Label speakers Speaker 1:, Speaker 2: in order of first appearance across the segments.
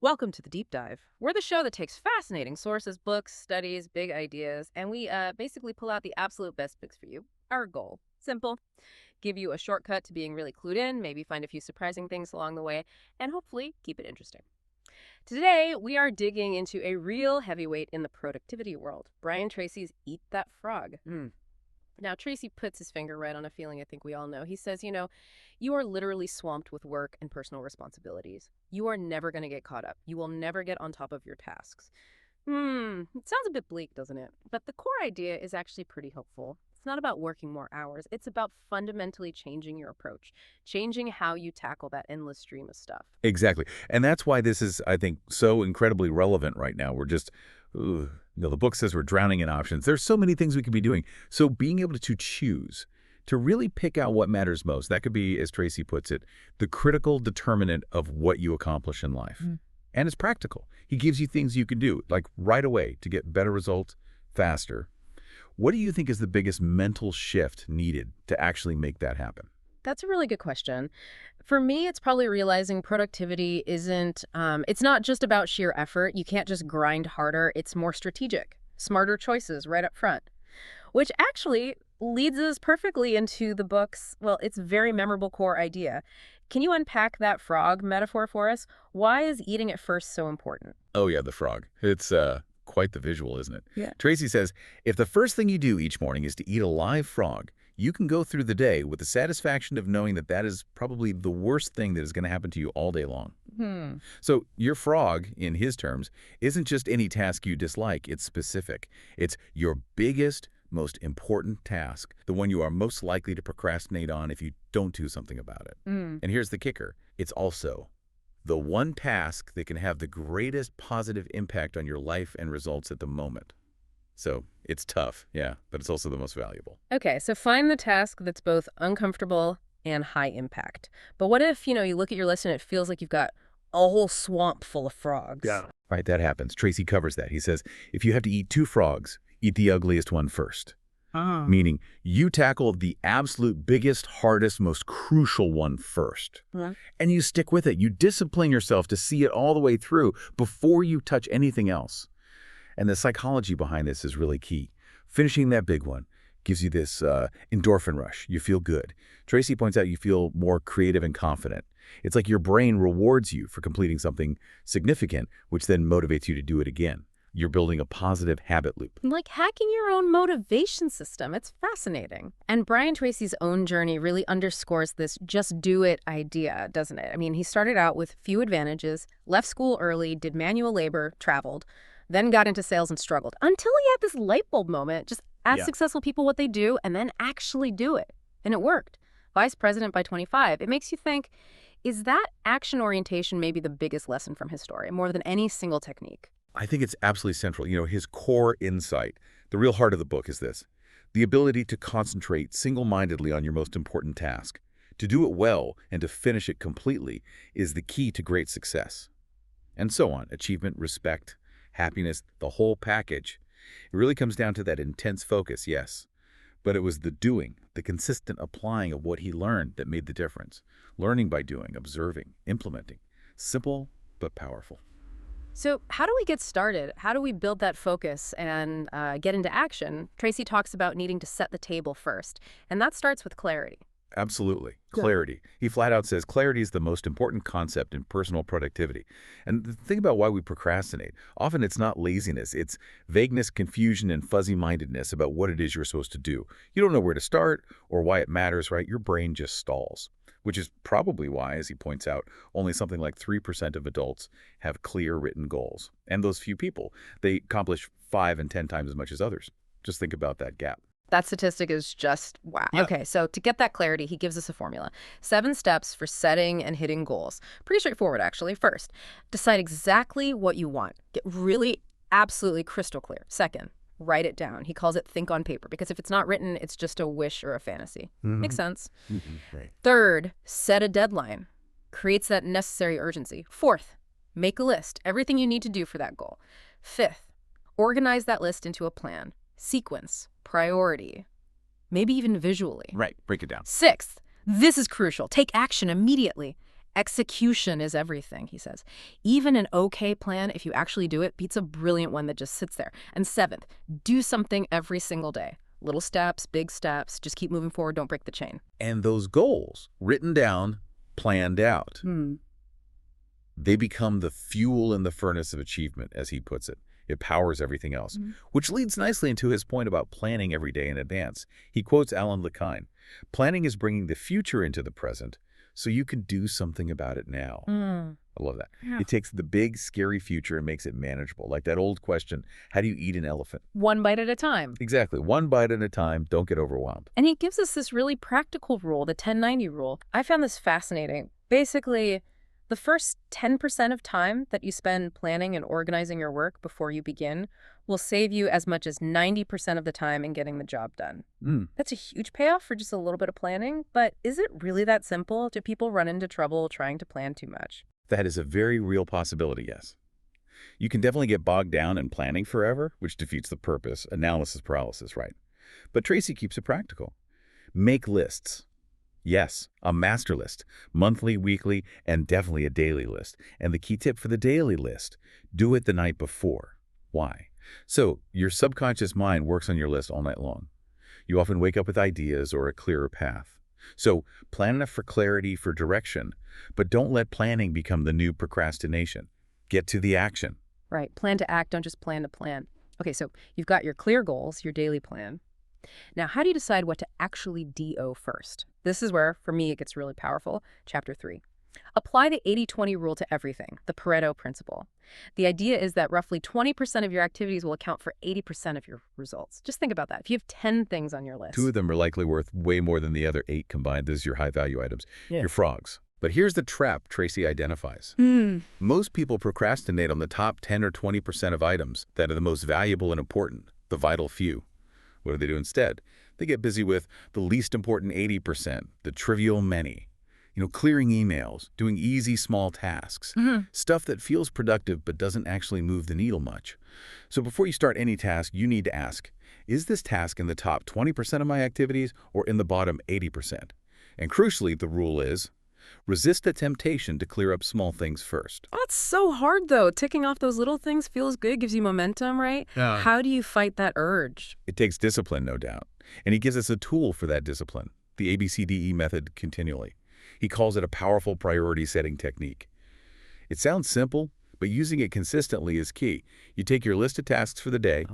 Speaker 1: Welcome to the Deep Dive. We're the show that takes fascinating sources, books, studies, big ideas, and we basically pull out the absolute best picks for you. Our goal, simple, give you a shortcut to being really clued in, maybe find a few surprising things along the way, and hopefully keep it interesting. Today, we are digging into a real heavyweight in the productivity world, Brian Tracy's Eat That Frog. Now, Tracy puts his finger right on a feeling I think we all know. He says, you are literally swamped with work and personal responsibilities. You are never going to get caught up. You will never get on top of your tasks. It sounds a bit bleak, doesn't it? But the core idea is actually pretty hopeful. It's not about working more hours. It's about fundamentally changing your approach, changing how you tackle that endless stream of stuff.
Speaker 2: Exactly. And that's why this is, I think, so incredibly relevant right now. We're just, the book says we're drowning in options. There's so many things we could be doing. So being able to choose, to really pick out what matters most, that could be, as Tracy puts it, the critical determinant of what you accomplish in life. And it's practical. He gives you things you can do, like right away, to get better results faster. What do you think is the biggest mental shift needed to actually make that happen?
Speaker 1: That's a really good question. For me, it's probably realizing productivity isn't, it's not just about sheer effort. You can't just grind harder. It's more strategic, smarter choices right up front, which actually leads us perfectly into the book's, well, its very memorable core idea. Can you unpack that frog metaphor for us? Why is eating it first so important?
Speaker 2: Oh yeah, the frog. It's quite the visual, isn't it?
Speaker 1: Yeah.
Speaker 2: Tracy says, if the first thing you do each morning is to eat a live frog, you can go through the day with the satisfaction of knowing that that is probably the worst thing that is going to happen to you all day long. So your frog, in his terms, isn't just any task you dislike. It's specific. It's your biggest, most important task, the one you are most likely to procrastinate on if you don't do something about it. And here's the kicker. It's also the one task that can have the greatest positive impact on your life and results at the moment. So it's tough, yeah, but it's also the most valuable.
Speaker 1: Okay, so find the task that's both uncomfortable and high impact. But what if, you look at your list and it feels like you've got a whole swamp full of frogs?
Speaker 2: Yeah. Right, that happens. Tracy covers that. He says, if you have to eat 2 frogs, eat the ugliest one first. Meaning you tackle the absolute biggest, hardest, most crucial one first. And you stick with it. You discipline yourself to see it all the way through before you touch anything else. And the psychology behind this is really key. Finishing that big one gives you this endorphin rush. You feel good. Tracy points out you feel more creative and confident. It's like your brain rewards you for completing something significant, which then motivates you to do it again. You're building a positive habit loop.
Speaker 1: Like hacking your own motivation system. It's fascinating. And Brian Tracy's own journey really underscores this just do it idea, doesn't it? I mean, he started out with few advantages, left school early, did manual labor, traveled, then got into sales and struggled until he had this light bulb moment. Just ask successful people what they do and then actually do it. And it worked. Vice president by 25. It makes you think, is that action orientation maybe the biggest lesson from his story, more than any single technique?
Speaker 2: I think it's absolutely central. His core insight, the real heart of the book is this: the ability to concentrate single-mindedly on your most important task. To do it well and to finish it completely is the key to great success. And so on. Achievement, respect, happiness, the whole package. It really comes down to that intense focus, yes. But it was the doing, the consistent applying of what he learned that made the difference. Learning by doing, observing, implementing. Simple, but powerful.
Speaker 1: So how do we get started? How do we build that focus and get into action? Tracy talks about needing to set the table first, and that starts with clarity.
Speaker 2: Absolutely. Clarity. He flat out says clarity is the most important concept in personal productivity. And the thing about why we procrastinate, often it's not laziness. It's vagueness, confusion, and fuzzy-mindedness about what it is you're supposed to do. You don't know where to start or why it matters, right? Your brain just stalls, which is probably why, as he points out, only something like 3% of adults have clear written goals. And those few people, they accomplish 5 and 10 times as much as others. Just think about that gap.
Speaker 1: That statistic is just wow. Yeah. Okay, so to get that clarity, he gives us a formula. 7 steps for setting and hitting goals. Pretty straightforward, actually. First, decide exactly what you want. Get really absolutely crystal clear. Second, write it down. He calls it think on paper, because if it's not written, it's just a wish or a fantasy. Makes sense.
Speaker 2: Right.
Speaker 1: Third, set a deadline. Creates that necessary urgency. Fourth, make a list. Everything you need to do for that goal. Fifth, organize that list into a plan. Sequence, priority, maybe even visually.
Speaker 2: Right. Break it down.
Speaker 1: Sixth, this is crucial. Take action immediately. Execution is everything, he says. Even an okay plan, if you actually do it, beats a brilliant one that just sits there. And seventh, do something every single day. Little steps, big steps, just keep moving forward, don't break the chain.
Speaker 2: And those goals, written down, planned out, they become the fuel in the furnace of achievement, as he puts it. It powers everything else, which leads nicely into his point about planning every day in advance. He quotes Alan Lekine, "Planning is bringing the future into the present, so you can do something about it now." I love that.
Speaker 1: Yeah.
Speaker 2: It takes the big, scary future and makes it manageable. Like that old question, how do you eat an elephant?
Speaker 1: One bite at a time.
Speaker 2: Exactly. One bite at a time. Don't get overwhelmed.
Speaker 1: And he gives us this really practical rule, the 10-90 rule. I found this fascinating. Basically, the first 10% of time that you spend planning and organizing your work before you begin will save you as much as 90% of the time in getting the job done. That's a huge payoff for just a little bit of planning, but is it really that simple? Do people run into trouble trying to plan too much?
Speaker 2: That is a very real possibility, yes. You can definitely get bogged down in planning forever, which defeats the purpose, analysis paralysis, right? But Tracy keeps it practical. Make lists. Yes, a master list, monthly, weekly, and definitely a daily list. And the key tip for the daily list, do it the night before. Why? So your subconscious mind works on your list all night long. You often wake up with ideas or a clearer path. So plan enough for clarity, for direction, but don't let planning become the new procrastination. Get to the action.
Speaker 1: Right. Plan to act, don't just plan to plan. Okay, so you've got your clear goals, your daily plan. Now, how do you decide what to actually DO first? This is where, for me, it gets really powerful. Chapter 3. Apply the 80-20 rule to everything, the Pareto principle. The idea is that roughly 20% of your activities will account for 80% of your results. Just think about that. If you have 10 things on your list.
Speaker 2: 2 of them are likely worth way more than the other 8 combined. Those are your high-value items, your frogs. But here's the trap Tracy identifies. Most people procrastinate on the top 10 or 20% of items that are the most valuable and important, the vital few. What do they do instead? They get busy with the least important 80%, the trivial many. Clearing emails, doing easy small tasks, stuff that feels productive but doesn't actually move the needle much. So before you start any task, you need to ask, is this task in the top 20% of my activities or in the bottom 80%? And crucially, the rule is, resist the temptation to clear up small things first.
Speaker 1: That's so hard, though. Ticking off those little things feels good, gives you momentum, right?
Speaker 2: Yeah.
Speaker 1: How do you fight that urge?
Speaker 2: It takes discipline, no doubt. And he gives us a tool for that discipline, the ABCDE method continually. He calls it a powerful priority-setting technique. It sounds simple, but using it consistently is key. You take your list of tasks for the day,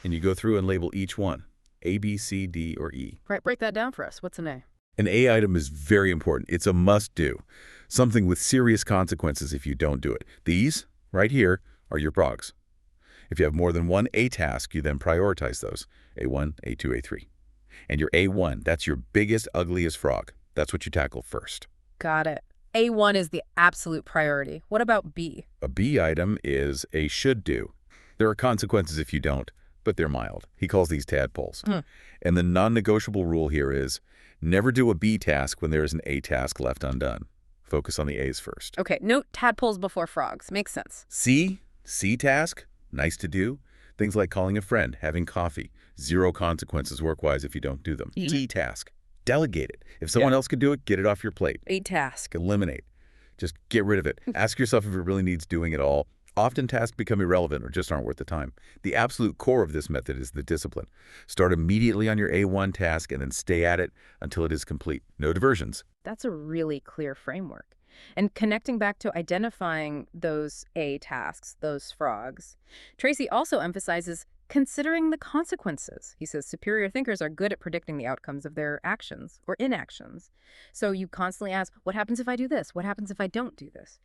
Speaker 2: and you go through and label each one, A, B, C, D, or E.
Speaker 1: Right, break that down for us. What's an A?
Speaker 2: An A item is very important. It's a must-do, something with serious consequences if you don't do it. These, right here, are your progs. If you have more than one A task, you then prioritize those, A1, A2, A3. And your A1, that's your biggest, ugliest frog. That's what you tackle first.
Speaker 1: Got it. A1 is the absolute priority. What about B?
Speaker 2: A B item is a should do. There are consequences if you don't, but they're mild. He calls these tadpoles. And the non-negotiable rule here is never do a B task when there is an A task left undone. Focus on the A's first.
Speaker 1: Okay, note tadpoles before frogs. Makes sense.
Speaker 2: C task, nice to do. Things like calling a friend, having coffee. Zero consequences work-wise if you don't do them. D task. Delegate it. If someone else could do it, get it off your plate.
Speaker 1: A task.
Speaker 2: Eliminate. Just get rid of it. Ask yourself if it really needs doing at all. Often tasks become irrelevant or just aren't worth the time. The absolute core of this method is the discipline. Start immediately on your A1 task and then stay at it until it is complete. No diversions.
Speaker 1: That's a really clear framework. And connecting back to identifying those A tasks, those frogs, Tracy also emphasizes considering the consequences. He says superior thinkers are good at predicting the outcomes of their actions or inactions. So you constantly ask, what happens if I do this? What happens if I don't do this?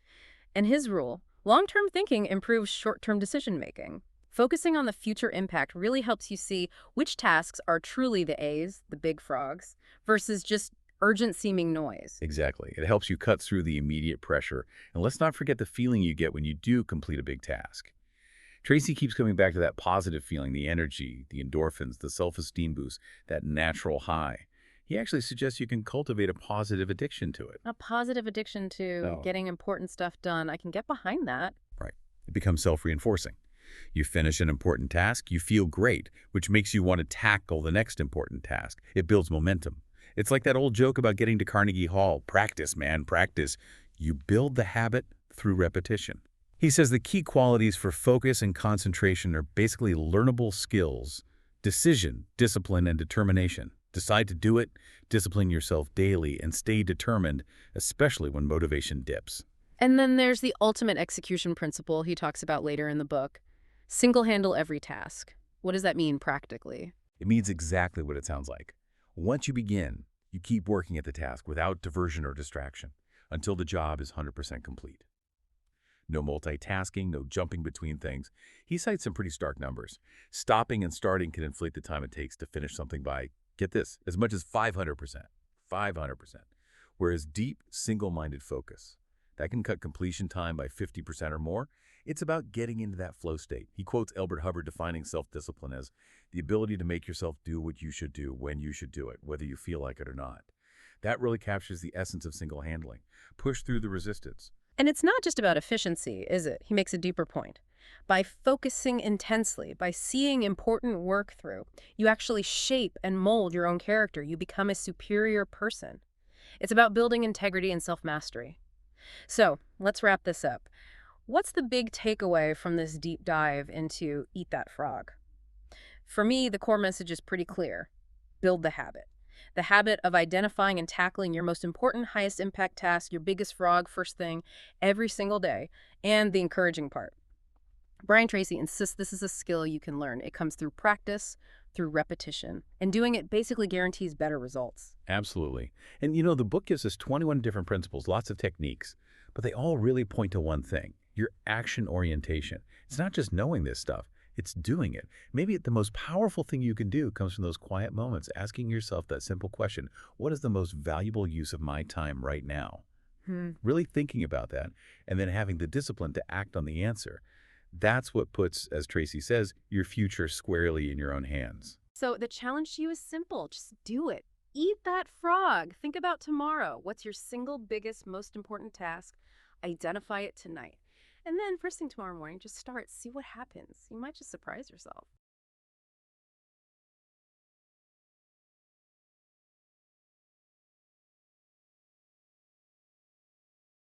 Speaker 1: And his rule, long-term thinking improves short-term decision-making. Focusing on the future impact really helps you see which tasks are truly the A's, the big frogs, versus just urgent-seeming noise.
Speaker 2: Exactly. It helps you cut through the immediate pressure. And let's not forget the feeling you get when you do complete a big task. Tracy keeps coming back to that positive feeling, the energy, the endorphins, the self-esteem boost, that natural high. He actually suggests you can cultivate a positive addiction to it.
Speaker 1: A positive addiction to getting important stuff done. I can get behind that.
Speaker 2: Right. It becomes self-reinforcing. You finish an important task, you feel great, which makes you want to tackle the next important task. It builds momentum. It's like that old joke about getting to Carnegie Hall. Practice, man, practice. You build the habit through repetition. He says the key qualities for focus and concentration are basically learnable skills: decision, discipline, and determination. Decide to do it, discipline yourself daily, and stay determined, especially when motivation dips.
Speaker 1: And then there's the ultimate execution principle he talks about later in the book. Single handle every task. What does that mean practically?
Speaker 2: It means exactly what it sounds like. Once you begin, you keep working at the task without diversion or distraction until the job is 100% complete. No multitasking, no jumping between things. He cites some pretty stark numbers. Stopping and starting can inflate the time it takes to finish something by, get this, as much as 500%. 500%. Whereas deep, single-minded focus, that can cut completion time by 50% or more. It's about getting into that flow state. He quotes Elbert Hubbard defining self-discipline as the ability to make yourself do what you should do when you should do it, whether you feel like it or not. That really captures the essence of single handling. Push through the resistance.
Speaker 1: And it's not just about efficiency, is it? He makes a deeper point. By focusing intensely, by seeing important work through, you actually shape and mold your own character. You become a superior person. It's about building integrity and self-mastery. So, let's wrap this up. What's the big takeaway from this deep dive into Eat That Frog? For me, the core message is pretty clear. Build the habit. The habit of identifying and tackling your most important, highest impact task, your biggest frog first thing, every single day, and the encouraging part. Brian Tracy insists this is a skill you can learn. It comes through practice, through repetition, and doing it basically guarantees better results.
Speaker 2: Absolutely. And the book gives us 21 different principles, lots of techniques, but they all really point to one thing: your action orientation. It's not just knowing this stuff, it's doing it. Maybe the most powerful thing you can do comes from those quiet moments, asking yourself that simple question: what is the most valuable use of my time right now? Really thinking about that, and then having the discipline to act on the answer. That's what puts, as Tracy says, your future squarely in your own hands.
Speaker 1: So the challenge to you is simple. Just do it. Eat that frog. Think about tomorrow. What's your single biggest, most important task? Identify it tonight. And then first thing tomorrow morning, just start. See what happens. You might just surprise yourself.